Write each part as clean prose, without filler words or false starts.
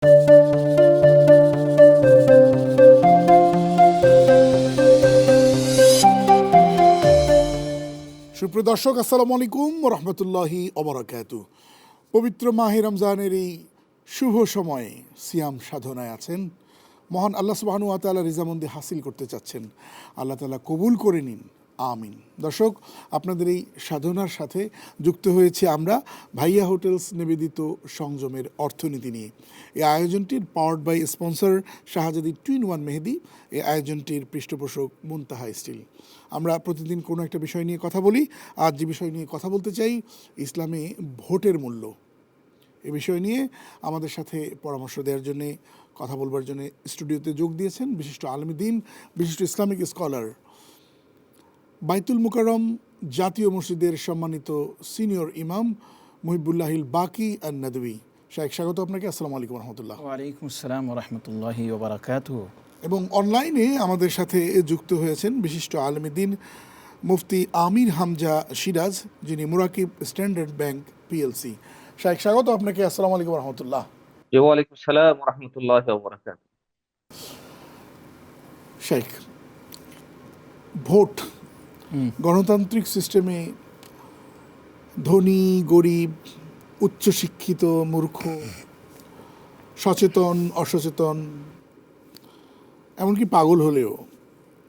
সুপ্রিয় দর্শক, আসসালামু আলাইকুম রহমতুল্লাহি ওবারাকাতু। পবিত্র মাহে রমজানের এই শুভ সময়ে সিয়াম সাধনায় আছেন, মহান আল্লাহ সুবহানাহু ওয়া তাআলা রিজামন্দি হাসিল করতে চাচ্ছেন। আল্লাহ তাআলা কবুল করে নিন, আমিন। দর্শক, আপনাদের এই সাধনার সাথে যুক্ত হয়েছে আমরা ভাইয়া হোটেলস নিবেদিত সংযমের অর্থনীতি নিয়ে। এই আয়োজনটির powered by sponsor Shahzadi twin one Mehedi, এই আয়োজনটির পৃষ্ঠপোষক মুনতাহা স্টিল। আমরা প্রতিদিন কোনো একটা বিষয় নিয়ে কথা বলি। আজ যে বিষয় নিয়ে কথা বলতে চাই, ইসলামে ভোটের মূল্য। এ বিষয় নিয়ে আমাদের সাথে পরামর্শ দেওয়ার জন্যে, কথা বলবার জন্য স্টুডিওতে যোগ দিয়েছেন বিশিষ্ট আলেম দ্বীন, বিশিষ্ট ইসলামিক স্কলার, বাইতুল মুকাররম জাতীয় মসজিদের সম্মানিত সিনিয়র ইমাম মুহিবুল্লাহিল বাকি আন-নাদভী। শাইখ, স্বাগত আপনাকে। আসসালামু আলাইকুম রহমতুল্লাহ। ওয়ালাইকুম আসসালাম রহমতুল্লাহি ওয়া বারাকাতুহু। এবং অনলাইনে আমাদের সাথে যুক্ত হয়েছেন বিশিষ্ট আলেম দ্বীন মুফতি আমির হামজা সিরাজ, যিনি মুরাকিব স্ট্যান্ডার্ড ব্যাংক পিএলসি। শাইখ, স্বাগত আপনাকে। আসসালামু আলাইকুম রহমতুল্লাহ। ওয়ালাইকুম আসসালাম ওয়া রাহমাতুল্লাহি ওয়া বারাকাতুহু। শাইখ, ভোট গণতান্ত্রিক সিস্টেমে ধনী গরিব, উচ্চশিক্ষিত মূর্খ, সচেতন অসচেতন, এমনকি পাগল হলেও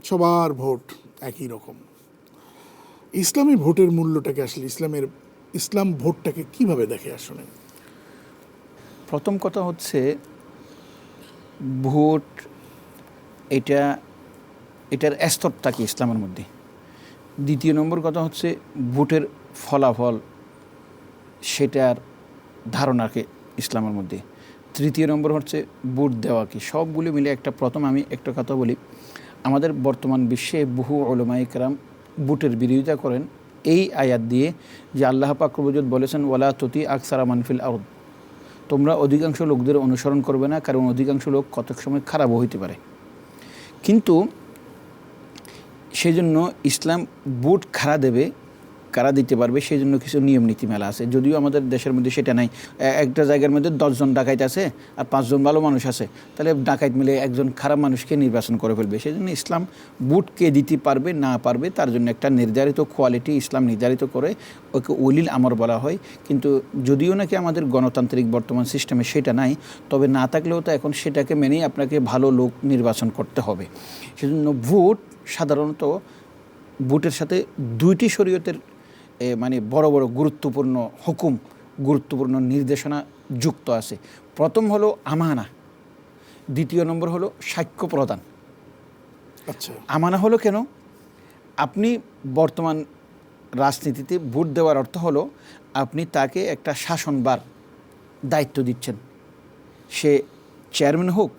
সবার ভোট একই রকম। ইসলামী ভোটের মূল্যটাকে আসলে ইসলাম ভোটটাকে কিভাবে দেখে আসলে? প্রথম কথা হচ্ছে, ভোট এটার স্তরটা কি ইসলামের মধ্যে। দ্বিতীয় নম্বর কথা হচ্ছে, ভোটের ফলাফল সেটার ধারণা কি ইসলামের মধ্যে। তৃতীয় নম্বর হচ্ছে ভোট দেওয়া কি। সবগুলো মিলে প্রথম আমি একটা কথা বলি, আমাদের বর্তমান বিশ্বে বহু উলামায়ে কেরাম ভোটের বিরোধিতা করেন এই আয়াত দিয়ে, যে আল্লাহ পাক রব্বুল ইজ্জত বলেছেন, ওয়ালা তুতি আকসারা মান ফিল আরদ, তোমরা অধিকাংশ লোকদের অনুসরণ করবে না, কারণ অধিকাংশ লোক কতক সময় খারাপও হইতে পারে। কিন্তু সেই জন্য ইসলাম ভোট কারা দিতে পারবে সেই জন্য কিছু নিয়ম নীতিমেলা আছে, যদিও আমাদের দেশের মধ্যে সেটা নাই। একটা জায়গার মধ্যে 10 জন ডাকাইত আছে আর 5 জন ভালো মানুষ আছে, তাহলে ডাকাইত মিলে একজন খারাপ মানুষকে নির্বাচন করে ফেলবে। সেই জন্য ইসলাম ভোট কে দিতে পারবে না পারবে তার জন্য একটা নির্ধারিত কোয়ালিটি ইসলাম নির্ধারিত করে, ওকে উলিল আমর বলা হয়। কিন্তু যদিও নাকি আমাদের গণতান্ত্রিক বর্তমান সিস্টেমে সেটা নাই, তবে না থাকলেও তো এখন সেটাকে মেনেই আপনাকে ভালো লোক নির্বাচন করতে হবে। সেজন্য ভোট সাধারণত, ভোটের সাথে দুইটি শরীয়তের মানে বড় বড় গুরুত্বপূর্ণ হুকুম, গুরুত্বপূর্ণ নির্দেশনা যুক্ত আছে। প্রথম হলো আমানা, দ্বিতীয় নম্বর হলো সাক্ষ্য প্রদান। আচ্ছা, আমানা হলো কেন? আপনি বর্তমান রাজনীতিতে ভোট দেওয়ার অর্থ হলো আপনি তাকে একটা শাসনবার দায়িত্ব দিচ্ছেন। সে চেয়ারম্যান হোক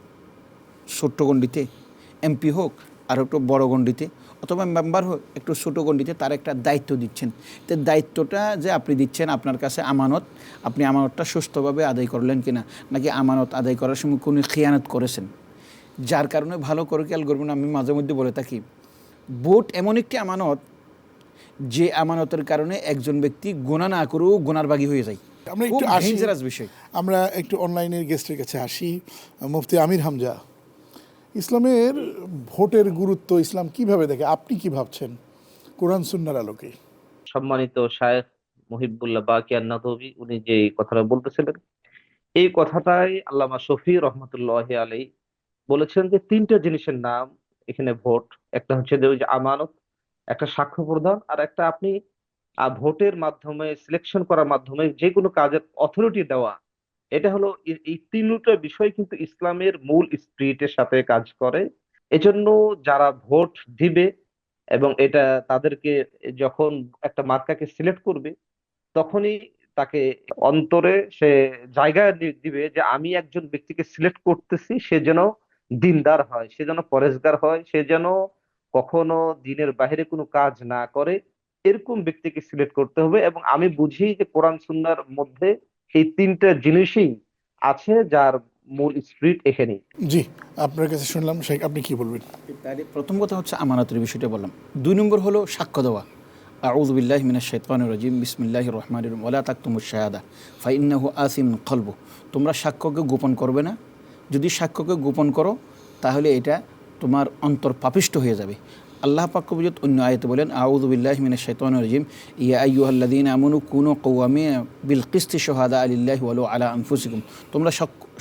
ছোট্ট গণ্ডিতে, এমপি হোক আর একটু বড় গণ্ডিতে, অথবা মেম্বার হোক একটু ছোটো গণ্ডিতে, তার একটা দায়িত্ব দিচ্ছেন। তো দায়িত্বটা যে আপনি দিচ্ছেন আপনার কাছে আমানত, আপনি আমানতটা সুস্থভাবে আদায় করলেন কিনা, নাকি আমানত আদায় করার সময় কোনো খেয়ানত করেছেন, যার কারণে ভালো করে খেয়াল করবেন। আমি মাঝে মধ্যে বলে থাকি, ভোট এমন একটি আমানত যে আমানতের কারণে একজন ব্যক্তি গুনাহ না করেও গুনার ভাগী হয়ে যায়। আমরা একটু ডেঞ্জারাস বিষয়। আমরা একটু অনলাইনের গেস্টের কাছে আসি। মুফতি আমির হামজা, ইসলামের ভোটের গুরুত্ব ইসলাম কিভাবে দেখে? আপনি কি ভাবছেন কোরআন সুন্নাহর আলোকে? সম্মানিত শায়েখ মুহিবুল্লাহ বাকি আন-নাদভী, উনি যে কথাটা বলতেছিলেন, এই কথাটাই আল্লামা শফী রহমাতুল্লাহি আলাইহি বলেছেন যে 3টা জিনিসের নাম এখানে ভোট। একটা হচ্ছে যে ওই যে আমানত, একটা সাক্ষ্য প্রদান, আর একটা আপনি ভোটের মাধ্যমে সিলেকশন করার মাধ্যমে যে কোনো কাজের অথরিটি দেওয়া। এটা হলো এই 3টা বিষয় কিন্তু ইসলামের মূল স্পিরিটের সাথে কাজ করে। এজন্য যারা ভোট দিবে এবং এটা তাদেরকে যখন একটা মার্কাকে সিলেক্ট করবে, তখনই তাকে অন্তরে সে জায়গা দিবে যে আমি একজন ব্যক্তিকে সিলেক্ট করতেছি, সে যেন দিনদার হয়, সে যেন পরেজগার হয়, সে যেন কখনো দিনের বাইরে কোনো কাজ না করে, এরকম ব্যক্তিকে সিলেক্ট করতে হবে। এবং আমি বুঝি যে কোরআন সুন্নাহর মধ্যে এই 3টা জিনিসই আছে, যার মূল স্পিরিট এখানেই। জি, আপনার কাছে শুনলাম। শেখ, আপনি কি বলবেন? তাহলে প্রথম কথা হচ্ছে আমানতের বিষয়টা বললাম। 2 নম্বর হলো সাক্ষ্য দেওয়া। আউযু বিল্লাহি মিনাশ শাইতানির রাজিম বিসমিল্লাহির রহমানির রহিম ওয়ালা তাকতুমুশ শাহাদা ফাইন্নাহু আসিমুন কলবু। তোমরা সাক্ষ্যকে গোপন করবে না, যদি সাক্ষ্যকে গোপন করো তাহলে এটা তোমার অন্তর পাপিষ্ট হয়ে যাবে। আল্লাহ পাক কবিয়ত অন্য আয়াতে বলেন আউযু বিল্লাহি মিনাশ শাইতানির রাজিম ইয়া আইয়ুহাল্লাযীনা আমানু কুনু কওয়ামিনা বিল কিসতি শুহাদা লিল্লাহি ওয়া আলা আনফুসিকুম। তোমরা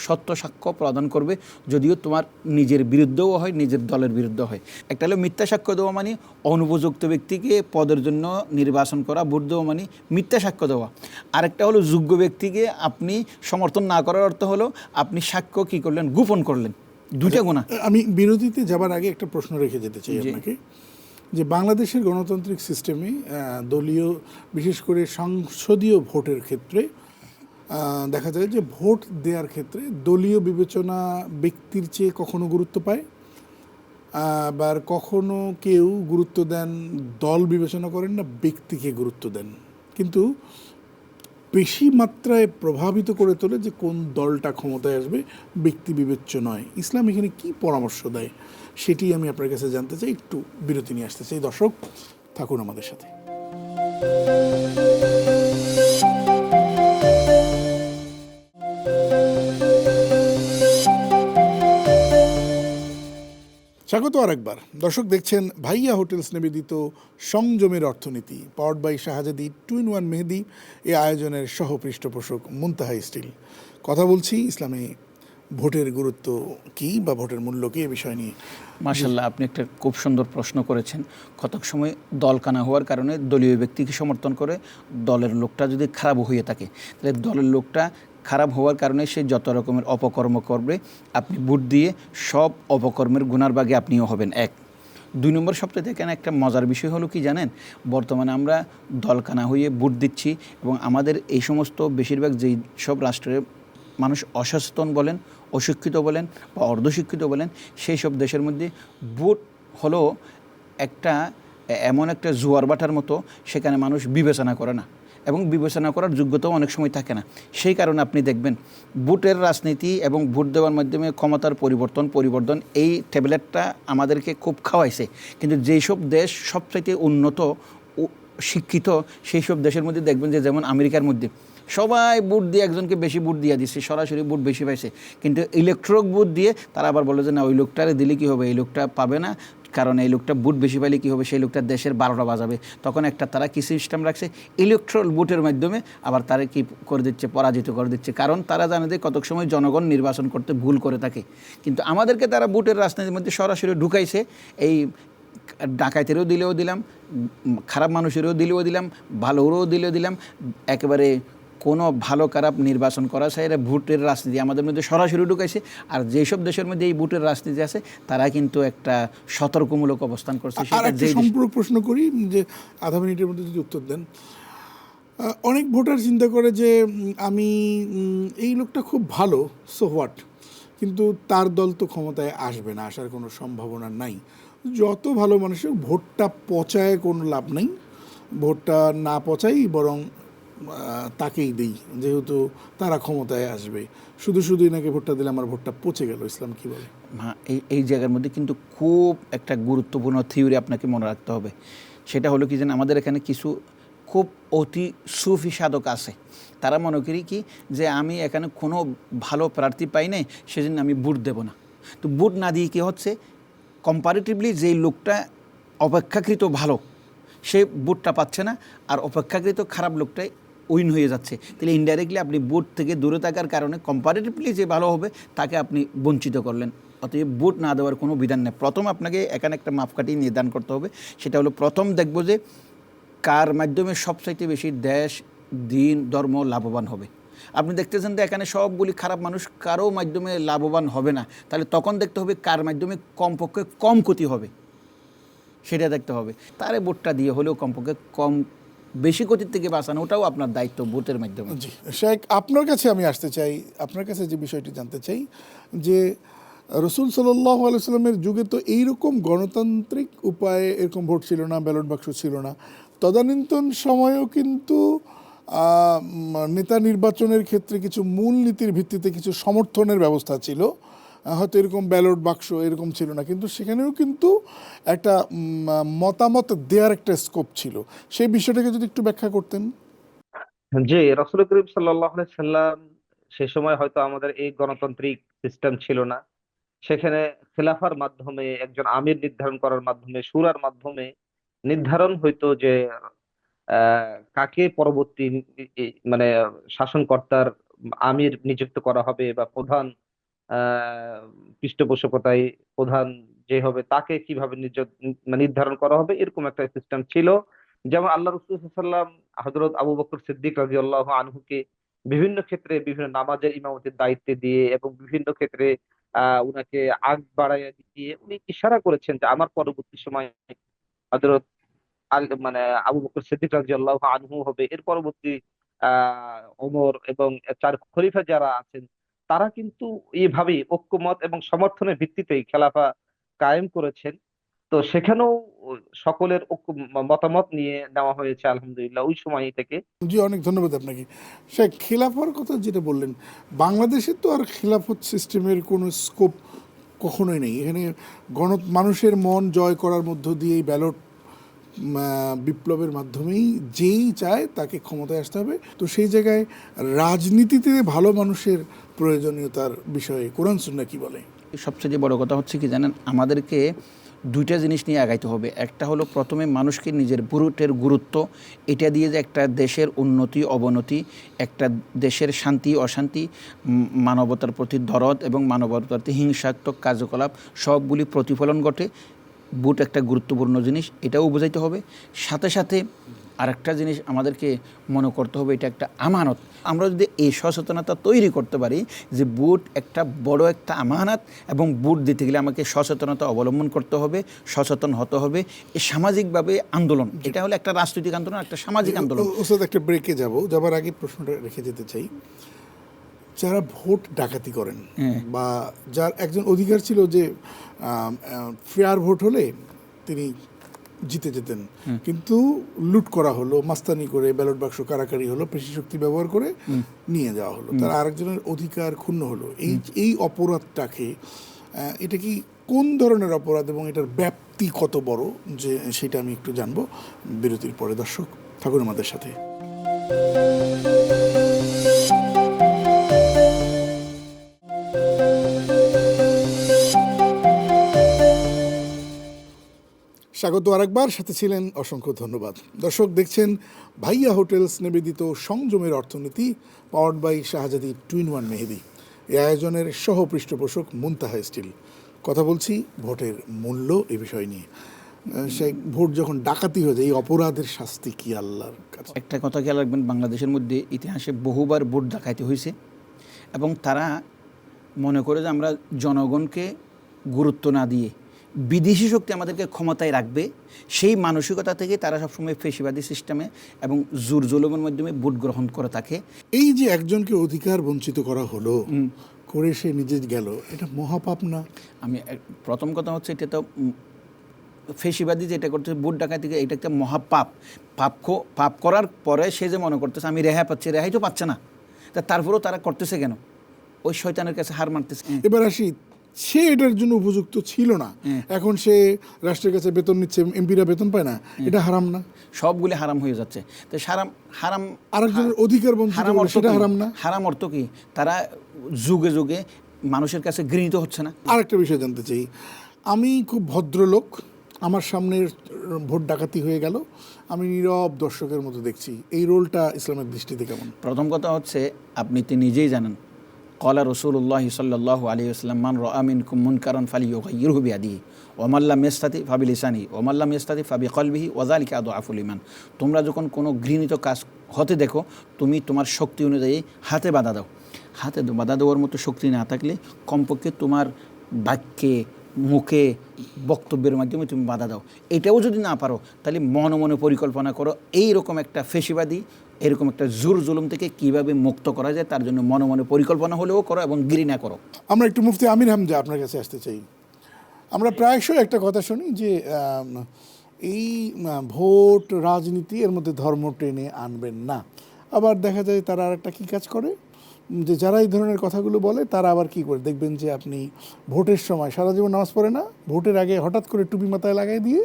সত্য সাক্ষ্য প্রদান করবে, যদিও তোমার নিজের বিরুদ্ধেও হয়, নিজের দলের বিরুদ্ধে হয়। একটা হলো মিথ্যা সাক্ষ্য দেওয়া মানে অনুপযুক্ত ব্যক্তিকে পদের জন্য নির্বাচন করা, ভোট দেওয়া মানে মিথ্যা সাক্ষ্য দেওয়া। আরেকটা হলো যোগ্য ব্যক্তিকে আপনি সমর্থন না করার অর্থ হলো আপনি সাক্ষ্য কী করলেন, গোপন করলেন। দুইটা গুনাহ। আমি বিরতিতে যাবার আগে একটা প্রশ্ন রেখে যেতে চাই আপনাকে, যে বাংলাদেশের গণতান্ত্রিক সিস্টেমে দলীয়, বিশেষ করে সংসদীয় ভোটের ক্ষেত্রে দেখা যায় যে ভোট দেওয়ার ক্ষেত্রে দলীয় বিবেচনা ব্যক্তির চেয়ে কখনো গুরুত্ব পায়, আবার কখনো কেউ গুরুত্ব দেন দল বিবেচনা করেন না, ব্যক্তিকে গুরুত্ব দেন। কিন্তু বেশি মাত্রায় প্রভাবিত করে তোলে যে কোন দলটা ক্ষমতায় আসবে, ব্যক্তি বিবেচ্য নয়। ইসলাম এখানে কি পরামর্শ দেয় সেটি আমি আপনার কাছে জানতে চাই। একটু বিরতি নিয়ে আসতে চাই। দর্শক থাকুন আমাদের সাথে। স্বাগত আরেকবার। দর্শক দেখছেন ভাইয়া হোটেলস নিবেদিত সংযমের অর্থনীতি, পাওয়ার্ড বাই শাহজাদি 2-in-1 মেহেদি। এই আয়োজনের সহ পৃষ্ঠপোষক মুনতাহা স্টিল। কথা বলছি ইসলামে ভোটের গুরুত্ব কী বা ভোটের মূল্য কী, এ বিষয় নিয়ে। মাশাআল্লাহ, আপনি একটা খুব সুন্দর প্রশ্ন করেছেন। কতক সময় দলকানা হওয়ার কারণে দলীয় ব্যক্তিকে সমর্থন করে দলের লোকটা যদি খারাপ হয়ে থাকে, তাহলে দলের লোকটা খারাপ হওয়ার কারণে সে যত রকমের অপকর্ম করবে, আপনি ভোট দিয়ে সব অপকর্মের গুনার ভাগে আপনিও হবেন। এক। 2 নম্বর সবচেয়ে দেখেন একটা মজার বিষয় হলো কি জানেন, বর্তমানে আমরা দলকানা হয়ে ভোট দিচ্ছি এবং আমাদের এই সমস্ত বেশিরভাগ যেই সব রাষ্ট্রের মানুষ অসচেতন বলেন, অশিক্ষিত বলেন বা অর্ধশিক্ষিত বলেন, সেই সব দেশের মধ্যে ভোট হলো একটা এমন একটা জোয়ার বাটার মতো, সেখানে মানুষ বিবেচনা করে না এবং বিবেচনা করার যোগ্যতাও অনেক সময় থাকে না। সেই কারণে আপনি দেখবেন ভোটের রাজনীতি এবং ভোট দেওয়ার মাধ্যমে ক্ষমতার পরিবর্তন এই ট্যাবলেটটা আমাদেরকে খুব খাওয়াইছে। কিন্তু যেই সব দেশ সবচাইতে উন্নত শিক্ষিত, সেই সব দেশের মধ্যে দেখবেন যে যেমন আমেরিকার মধ্যে সবাই ভোট দিয়ে একজনকে বেশি ভোট দিয়ে দিচ্ছে, সরাসরি ভোট বেশি পাইছে। কিন্তু ইলেকট্রনিক ভোট দিয়ে তারা আবার বলে যে না, ওই লোকটারে দিলে কী হবে, এই লোকটা পাবে না, কারণ এই লোকটা ভোট বেশি পাইলে কী হবে, সেই লোকটা দেশের 12টা বাজাবে। তখন একটা তারা কী সিস্টেম রাখছে, ইলেকট্রাল ভোটের মাধ্যমে আবার তারা কী করে দিচ্ছে, পরাজিত করে দিচ্ছে। কারণ তারা জানে যে কতক সময় জনগণ নির্বাচন করতে ভুল করে থাকে। কিন্তু আমাদেরকে তারা ভোটের রাজনীতির মধ্যে সরাসরি ঢুকাইছে। এই ডাকাতেরও দিলেও দিলাম, খারাপ মানুষেরও দিলেও দিলাম, ভালোরও দিলেও দিলাম, একেবারে কোনো ভালো খারাপ নির্বাচন করা চাই, এরা ভোটের রাজনীতি আমাদের মধ্যে সরাসরি ঢুকাইছে। আর যেসব দেশের মধ্যে এই ভোটের রাজনীতি আছে তারা কিন্তু একটা সতর্কমূলক অবস্থান করছে। আর একটা সম্পূর্ণ প্রশ্ন করি, যে আধা মিনিটের মধ্যে যদি উত্তর দেন। অনেক ভোটার চিন্তা করে যে আমি এই লোকটা খুব ভালো, সো হোয়াট, কিন্তু তার দল তো ক্ষমতায় আসবে না, আসার কোনো সম্ভাবনা নাই। যত ভালো মানুষের ভোটটা পচায় কোনো লাভ নেই, ভোটটা না পচাই বরং তাকেই দিই, যেহেতু তারা ক্ষমতায় আসবে। শুধুই নাকি ভোটটা দিলে আমার ভোটটা পচে গেল। ইসলাম কী বলে? হ্যাঁ, এই জায়গার মধ্যে কিন্তু খুব একটা গুরুত্বপূর্ণ থিওরি আপনাকে মনে রাখতে হবে। সেটা হলো কি যেন, আমাদের এখানে কিছু খুব অতি সুফি সাধক আছে, তারা মনে করি কি যে আমি এখানে কোনো ভালো প্রার্থী পাই নাই, সেজন্য আমি ভোট দেব না। তো ভোট না দিয়ে কী হচ্ছে, কম্পারেটিভলি যেই লোকটা অপেক্ষাকৃত ভালো সে ভোটটা পাচ্ছে না, আর অপেক্ষাকৃত খারাপ লোকটাই উইন হয়ে যাচ্ছে। তাহলে ইনডাইরেক্টলি আপনি ভোট থেকে দূরে থাকার কারণে কম্পারেটিভলি যে ভালো হবে তাকে আপনি বঞ্চিত করলেন। অতএব ভোট না দেওয়ার কোনো বিধান নেই। প্রথম আপনাকে এখানে একটা মাপকাঠি নির্ধারণ করতে হবে। সেটা হলো, প্রথম দেখব যে কার মাধ্যমে সবচাইতে বেশি দেশ, দিন, ধর্ম লাভবান হবে। আপনি দেখতেছেন যে এখানে সবগুলি খারাপ মানুষ, কারো মাধ্যমে লাভবান হবে না, তাহলে তখন দেখতে হবে কার মাধ্যমে কমপক্ষে কম ক্ষতি হবে, সেটা দেখতে হবে। তারে ভোটটা দিয়ে হলেও কমপক্ষে কম বেশি ক্ষতির থেকে বাঁচানো, ওটাও আপনার দায়িত্ব ভোটের মাধ্যমে। জি শেখ, আপনার কাছে আমি আসতে চাই, আপনার কাছে যে বিষয়টি জানতে চাই যে রসুল সাল্লাল্লাহু আলাইহি সাল্লামের যুগে তো এইরকম গণতান্ত্রিক উপায়ে এরকম ভোট ছিল না, ব্যালট বাক্স ছিল না। তদানীন্তন সময়েও কিন্তু নেতা নির্বাচনের ক্ষেত্রে কিছু মূল নীতির ভিত্তিতে কিছু সমর্থনের ব্যবস্থা ছিল, হয়তো এরকম ব্যালট বাক্স এরকম ছিল না, কিন্তু সেখানেও কিন্তু একটা মতামত দেওয়ার একটা স্কোপ ছিল। সেই বিষয়টাকে যদি একটু ব্যাখ্যা করতেন। যে রাসূল করিম সাল্লাল্লাহু আলাইহি সাল্লাম সে সময় হয়তো আমাদের এই গণতান্ত্রিক সিস্টেম ছিল না। সেখানে খেলাফার মাধ্যমে একজন আমির নির্ধারণ করার মাধ্যমে, শুরার মাধ্যমে নির্ধারণ হইতো যে কাকে পরবর্তী মানে শাসনকর্তার আমির নিযুক্ত করা হবে, বা প্রধান পৃষ্ঠপোষকতায় প্রধান যে হবে তাকে কিভাবে মানে নির্ধারণ করা হবে, এরকম একটা সিস্টেম ছিল। যেমন আল্লাহ রসুল সাল্লাম হযরত আবু বকর সিদ্দিক রাদিয়াল্লাহু আনহুকে বিভিন্ন ক্ষেত্রে বিভিন্ন নামাজের ইমামতির দায়িত্বে দিয়ে এবং বিভিন্ন ক্ষেত্রে উনাকে আগ বাড়াইয়া দিয়ে উনি ইশারা করেছেন যে আমার পরবর্তী সময় হযরত মানে আবু বকর সিদ্দিক রাদিয়াল্লাহু আনহু হবে, এর পরবর্তী ওমর এবং চার খলিফা যারা আছেন তারা কিন্তু এইভাবেই ঐক্যমত এবং সমর্থনের ভিত্তিতেই খেলাফা কায়েম করেছেন। তো সেখানেও সকলের মতামত নিয়ে নেওয়া হয়েছে আলহামদুলিল্লাহ ওই সময় থেকে। জি, অনেক ধন্যবাদ আপনাকে। সে খিলাফার কথা যেটা বললেন, বাংলাদেশে তো আর খিলাফত সিস্টেমের কোনো স্কোপ কখনোই নেই। এখানে মানুষের মন জয় করার মধ্য দিয়েই ব্যালট বিপ্লবের মাধ্যমেই যেই চায় তাকে ক্ষমতায় আসতে হবে। তো সেই জায়গায় রাজনীতিতে ভালো মানুষের প্রয়োজনীয়তার বিষয়ে কোরআন সুন্নাহ কি বলে? সবচেয়ে বড় কথা হচ্ছে কি জানেন, আমাদেরকে দুইটা জিনিস নিয়ে আগাইতে হবে। একটা হলো প্রথমে মানুষকে নিজের ভোটের গুরুত্ব, এটা দিয়ে যে একটা দেশের উন্নতি অবনতি, একটা দেশের শান্তি অশান্তি, মানবতার প্রতি দরদ এবং মানবতার প্রতি হিংসাত্মক কার্যকলাপ সবগুলি প্রতিফলন ঘটে। ভোট একটা গুরুত্বপূর্ণ জিনিস, এটাও বোঝাইতে হবে। সাথে সাথে আরেকটা জিনিস আমাদেরকে মনে করতে হবে, এটা একটা আমানত। আমরা যদি এই সচেতনতা তৈরি করতে পারি যে ভোট একটা বড় একটা আমানত, এবং ভোট দিতে গেলে আমাকে সচেতনতা অবলম্বন করতে হবে, সচেতন হতে হবে। এই সামাজিকভাবে আন্দোলন, এটা হলো একটা রাজনৈতিক আন্দোলন, একটা সামাজিক আন্দোলন। ওস্তাদ, একটা ব্রেকে যাবার আগে প্রশ্নটা রেখে যেতে চাই। যারা ভোট ডাকাতি করেন বা যার একজন অধিকার ছিল যে ফেয়ার ভোট হলে তিনি জিতে যেতেন, কিন্তু লুট করা হলো, মাস্তানি করে ব্যালট বাক্স কারাকারি হলো, পেশি শক্তি ব্যবহার করে নিয়ে যাওয়া হলো, তার আরেকজনের অধিকার ক্ষুণ্ণ হলো। এই অপরাধটাকে এটা কি কোন ধরনের অপরাধ এবং এটার ব্যাপ্তি কত বড়, যে সেটা আমি একটু জানবো বিরতির পরে। দর্শক থাকুন আমাদের সাথে। স্বাগত আরেকবার, সাথে ছিলেন অসংখ্য ধন্যবাদ। দর্শক দেখছেন ভাইয়া হোটেলস নিবেদিত সংযমের অর্থনীতি, পাওয়ার্ড বাই শাহজাদি টুইন ওয়ান মেহেদি। এই আয়োজনের সহ পৃষ্ঠপোষক মুনতাহা স্টিল। কথা বলছি ভোটের মূল্য এই বিষয় নিয়ে। সেই ভোট যখন ডাকাতি হয়ে যায়, এই অপরাধের শাস্তি কি আল্লাহর কাছে? একটা কথা খেয়াল রাখবেন, বাংলাদেশের মধ্যে ইতিহাসে বহুবার ভোট ডাকাতি হয়েছে, এবং তারা মনে করে যে আমরা জনগণকে গুরুত্ব না দিয়ে বিদেশি শক্তি আমাদেরকে ক্ষমতায় রাখবে, সেই মানসিকতা থেকে তারা সবসময় ফেসিবাদী সিস্টেমে এবং জোর জুলুমের মাধ্যমে ভোট গ্রহণ করে থাকে। এই যে একজনকে অধিকার বঞ্চিত করা হলো, করে সে নিজে গেল, এটা মহাপাপ না? আমি প্রথম কথা হচ্ছে, এটা তো ফেসিবাদী যেটা করতেছে ভোট ডাকাতি, এটা একটা মহাপাপ। পাপ করার পরে সে যে মনে করতেছে আমি রেহাই পাচ্ছি, রেহাই তো পাচ্ছে না, তা তারপরেও তারা করতেছে কেন? ওই শয়তানের কাছে হার মানতেছে। এবার আসি, সে এটার জন্য উপযুক্ত ছিল না, এখন সে রাষ্ট্রের কাছে বেতন নিচ্ছে, এমপিরা বেতন পায় না, এটা হারাম না? সবগুলি হারাম হয়ে যাচ্ছে। তো হারাম আরেকজনের অধিকার বঞ্চিত হলো, সেটা হারাম না? হারাম অর্থ কি? তারা যুগে যুগে মানুষের কাছে গৃহীত হচ্ছে না। আরেকটা বিষয় জানতে চাই, আমি খুব ভদ্রলোক, আমার সামনের ভোট ডাকাতি হয়ে গেল, আমি নীরব দর্শকের মতো দেখছি, এই রোলটা ইসলামের দৃষ্টিতে কেমন? প্রথম কথা হচ্ছে, আপনি তো নিজেই জানেন, ক্বালা রাসূলুল্লাহি সাল্লাল্লাহু আলাইহি ওয়াসাল্লাম, মান রাআ মিনকুম মুনকারান ফালিয়ুগাইয়িরহু বিয়াদিহি ওয়া মান লাম ইয়াস্তাতি ফাবিলিসানিহি ওয়া মান লাম ইয়াস্তাতি ফাবিকলবিহি ওয়া যালিকা আদআফুল ঈমান। তোমরা যখন কোনো ঘৃণিত কাজ হতে দেখো, তুমি তোমার শক্তি অনুযায়ী হাতে বাধা দাও। হাতে বাধা দেওয়ার মতো শক্তি না থাকলে কমপক্ষে তোমার বাক্যে, মুখে, বক্তব্যের মাধ্যমে তুমি বাধা দাও। এটাও যদি না পারো, তাহলে মনে মনে পরিকল্পনা করো এইরকম একটা ফেসিবাদী, এরকম একটা জোর জুলুম থেকে কিভাবে মুক্ত করা যায়, তার জন্য মনে মনে পরিকল্পনা হলেও করো এবং ঘৃণা করো। আমরা একটু মুফতি আমির হামজা আপনার কাছে আসতে চাই। আমরা প্রায়শই একটা কথা শুনি যে এই ভোট রাজনীতি, এর মধ্যে ধর্ম টেনে আনবেন না। আবার দেখা যায় তারা আর একটা কী কাজ করে, যে যারা এই ধরনের কথাগুলো বলে তারা আবার কি করে, দেখবেন যে আপনি ভোটের সময় সারা জীবন নামাজ পড়ে না, ভোটের আগে হঠাৎ করে টুপি মাথায় লাগাই দিয়ে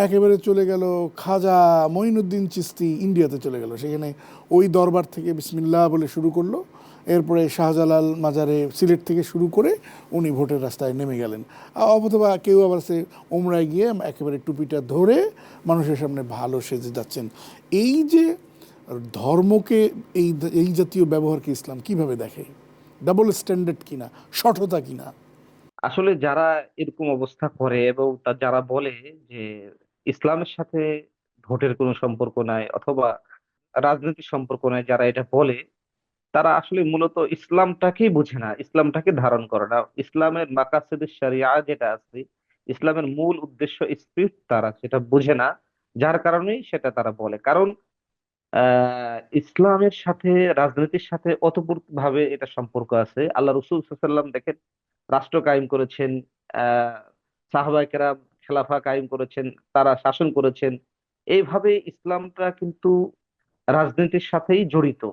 একেবারে চলে গেল খাজা মঈনুদ্দিন চিশতি ইন্ডিয়াতে চলে গেল, সেখানে ওই দরবার থেকে বিসমিল্লাহ বলে শুরু করলো, এরপরে শাহজালাল মাজারে সিলেট থেকে শুরু করে উনি ভোটের রাস্তায় নেমে গেলেন। অথবা কেউ আবার সে ওমরায় গিয়ে একেবারে টুপিটা ধরে মানুষের সামনে ভালো সেজে যাচ্ছেন। এই যে ধর্মকে এই জাতীয় ব্যবহারকে ইসলাম কিভাবে দেখে? ডাবল স্ট্যান্ডার্ড কিনা, সঠতা কিনা? আসলে যারা এরকম অবস্থা করে এবং যারা বলে যে ইসলামের সাথে ভোটের কোনো সম্পর্ক নাই অথবা রাজনৈতিক সম্পর্ক নাই, যারা এটা বলে তারা আসলে মূলত ইসলামটাকেই বুঝে না, ইসলামটাকে ধারণ করে না। ইসলামের মাকাসিদুশ শরিয়া যেটা আছে, ইসলামের মূল উদ্দেশ্য স্পিরিট, তারা সেটা বুঝে না। যার কারণেই সেটা তারা বলে। কারণ ইসলামের সাথে রাজনীতির সাথে ওতপ্রোতভাবে এটা সম্পর্ক আছে। আল্লাহ রসুল সাল্লাল্লাহু আলাইহি ওয়াসাল্লাম দেখেন রাষ্ট্র কায়েম করেছেন, সাহাবায়ে কেরাম খেলাফা কায়েম করেছেন, তারা শাসন করেছেন। এইভাবে ইসলামটা কিন্তু রাজনীতির সাথেই জড়িত।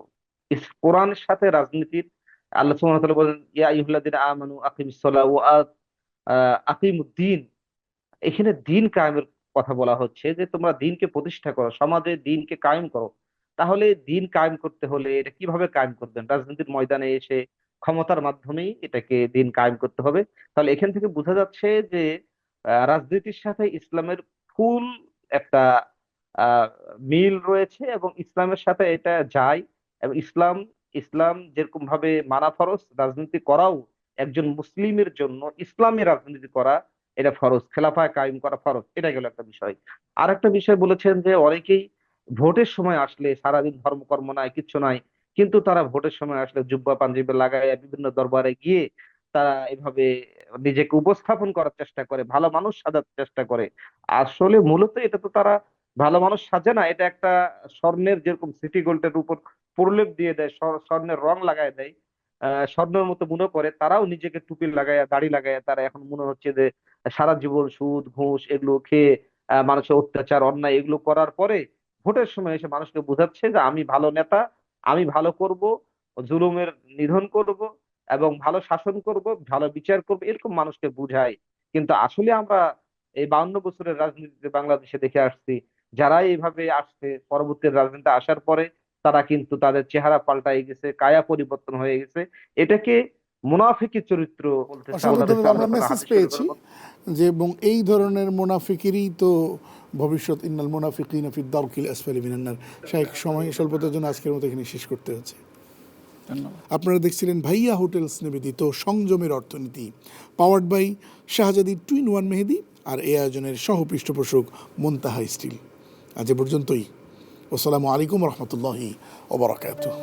কোরআনের সাথে রাজনীতির, আল্লাহ সুবহানাহু ওয়া তাআলা বলেন ইয়া আইয়ুহাল্লাযীনা আমানু আকিমিস সালাহ ওয়া আকিমুদ্দিন। এখানে দিন কায়েমের কথা বলা হচ্ছে যে তোমরা দিনকে প্রতিষ্ঠা করো, সমাজে দিনকে কায়েম করো। তাহলে দিন কায়েম করতে হলে এটা কিভাবে কায়েম করবেন? রাজনীতির ময়দানে এসে ক্ষমতার মাধ্যমেই এটাকে দিন কায়েম করতে হবে। তাহলে এখান থেকে বোঝা যাচ্ছে যে রাজনীতির সাথে ইসলামের ফুল একটা আহ মিল রয়েছে এবং ইসলামের সাথে এটা যায়। এবং ইসলাম ইসলাম যেরকম ভাবে মানা ফরজ, রাজনীতি করাও একজন মুসলিমের জন্য ইসলামী রাজনীতি করা এটা ফরজ, খেলাফায় কায়েম করা ফরজ। এটা গেল একটা বিষয়। আর একটা বিষয় বলেছেন যে অনেকেই ভোটের সময় আসলে সারাদিন ধর্মকর্ম নাই, কিচ্ছু নাই, কিন্তু তারা ভোটের সময় আসলে জুব্বা পাঞ্জাবি লাগায় বিভিন্ন দরবারে গিয়ে তারা এভাবে নিজেকে উপস্থাপন করার চেষ্টা করে, ভালো মানুষ সাজার চেষ্টা করে। আসলে মূলত এটা তো তারা ভালো মানুষ সাজে না, এটা একটা স্বর্ণের যেরকম সিটি গোল্ডের উপর প্রলেপ দিয়ে দেয়, স্বর্ণের রং লাগায় দেয়, স্বর্ণের মতো মনে করে। তারাও নিজেকে টুপি লাগায়া দাড়ি লাগায়া তারা এখন মনে হচ্ছে যে সারা জীবন সুদ ঘুষ এগুলো খেয়ে মানুষের অত্যাচার অন্যায় এগুলো করার পরে ভোটের সময় এসে মানুষকে বোঝাচ্ছে যে আমি ভালো নেতা, আমি ভালো করব, জুলুমের নিধন করব এবং ভালো শাসন করব, ভালো বিচার করব, এরকম মানুষকে বুঝায়। কিন্তু আসলে আমরা এই 52 বছরের রাজনীতিতে বাংলাদেশে দেখে আসছি, যারা এইভাবে আসছে পরবর্তী রাজনীতিতে আসার পরে তারা কিন্তু তাদের চেহারা পাল্টাই গেছে, কায়া পরিবর্তন হয়ে গেছে। এটাকে মুনাফিকি চরিত্র বলতেছে অসংখ্য আল্লাহ ধন্যবাদ। রাসূল আমরা সাল্লাল্লাহু মেসেজ আলাইহি পেয়েছি ওয়াসাল্লাম। যে এবং এই ধরনের মুনাফিকেরই তো ভবিষ্যৎ, ইন্নাল মুনাফিকিনা ফি দারকিল আসফালি মিনান নার। শাইখ, সময় স্বল্পতার জন্য আজকের মতো এখানে শেষ করতে হচ্ছে। ধন্যবাদ। আপনারা দেখছিলেন ভাইয়া হোটেলস নিবেদিত সংযমের অর্থনীতি, পাওয়ার্ড বাই শাহজাদি 2-in-1 মেহেদি আর এই আয়োজনের সহ পৃষ্ঠপোষক মুনতাহা স্টিল। আজ এ পর্যন্তই। আসসালামু আলাইকুম রহমতুল্লাহি ওয়া বারাকাতুহু।